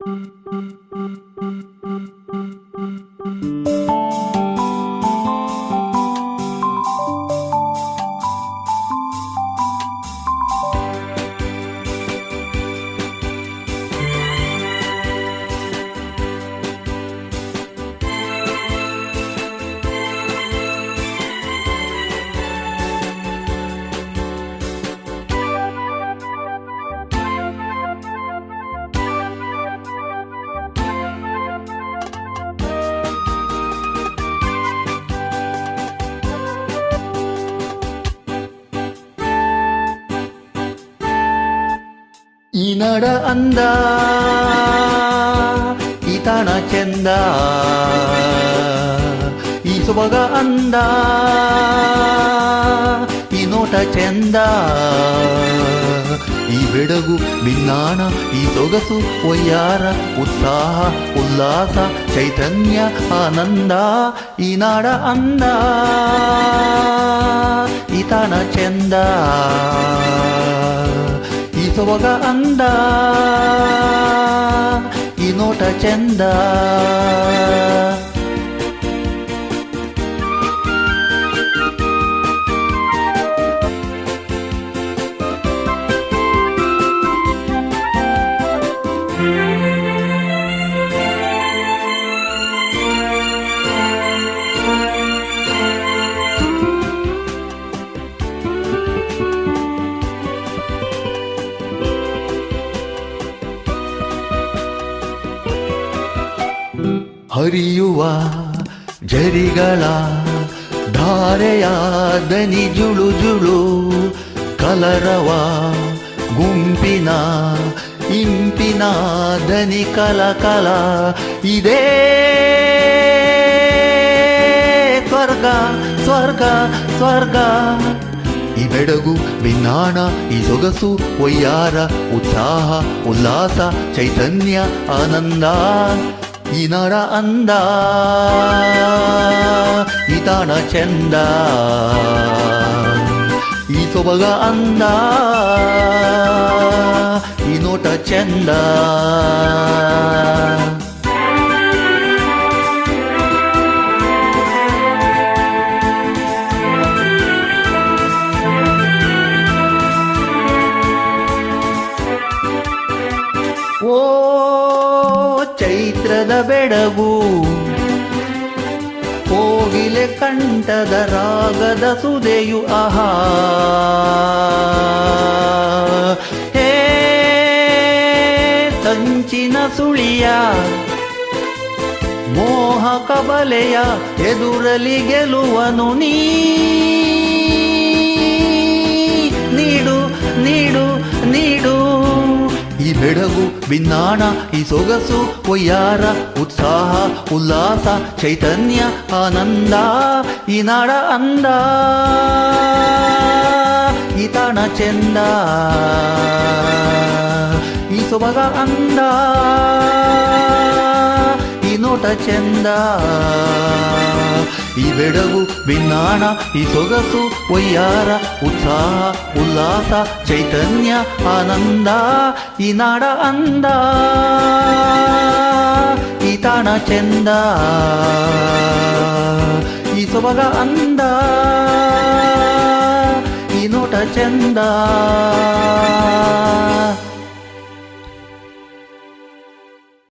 ಈ ನಡ ಅಂದ, ಈ ತಾಣ ಚೆಂದ, ಈ ಸೊಬಗ ಅಂದ, ಈ ನೋಟ ಚೆಂದ, ಈ ಬೆಡಗು ಬಿನ್ನಾಣ, ಈ ಸೊಗಸು ಒಯ್ಯಾರ, ಉತ್ಸಾಹ ಉಲ್ಲಾಸ ಚೈತನ್ಯ ಆನಂದ. ಈ ನಾಡ ಅಂದ, ಈ ತಾಣ ಚೆಂದ, ಈ ಸೊಬಗ ಅಂದ, ಈ ನೋಟ ಚೆಂದ. ಹರಿಯುವ ಝರಿಗಳ ಧಾರೆಯ ದನಿ ಜುಳು ಜುಳು, ಕಲರವ ಗುಂಪಿನ ಇಂಪಿನ ದನಿ ಕಲ ಕಲ. ಇದೇ ಸ್ವರ್ಗ ಸ್ವರ್ಗ ಸ್ವರ್ಗ. ಈ ಬೆಡಗು ಬಿನ್ನಾಣ, ಈ ಸೊಗಸು ಒಯ್ಯಾರ, ಉತ್ಸಾಹ ಉಲ್ಲಾಸ ಚೈತನ್ಯ ಆನಂದ. ಈ ನಡ ಅಂದ, ಈ ತಾಣ ಚೆಂದ, ಈ ಸೊಬಗ ಅಂದ, ಈ ನೋಟ ಚೆಂದ. ಓ ಚೈತ್ರದ ಬೆಡಗು, ಕೋಗಿಲೆ ಕಂಠದ ರಾಗದ ಸುದೆಯು ಆಹಾ. ಹೇ ಕಂಚಿನ ಸುಳಿಯ ಮೋಹ ಕಬಲೆಯ ಎದುರಲಿ ಗೆಲುವನು ನೀ. ನೀಡು ನೀಡು ನೀಡು. ಈ ಬೆಡಗು ಬಿನ್ನಾಣ, ಈ ಸೊಗಸು ಒಯ್ಯಾರ, ಉತ್ಸಾಹ ಉಲ್ಲಾಸ ಚೈತನ್ಯ ಆನಂದ. ಈ ನಾಡ ಅಂದ, ಈ ತಾಣ ಚೆಂದ, ಈ ಸೊಬಗ ಅಂದ, ಈ ನೋಟ ಚೆಂದ. ಈ ಬೆಡಗು ಬಿನ್ನಾಣ, ಈ ಸೊಗಸು ಒಯ್ಯಾರ, ಉತ್ಸಾಹ ಉಲ್ಲಾಸ ಚೈತನ್ಯ ಆನಂದ. ಈ ನಾಡ ಅಂದ, ಈ ತಾಣ ಚೆಂದ, ಈ ಸೊಬಗ ಅಂದ, ಈ ನೋಟ ಚೆಂದ.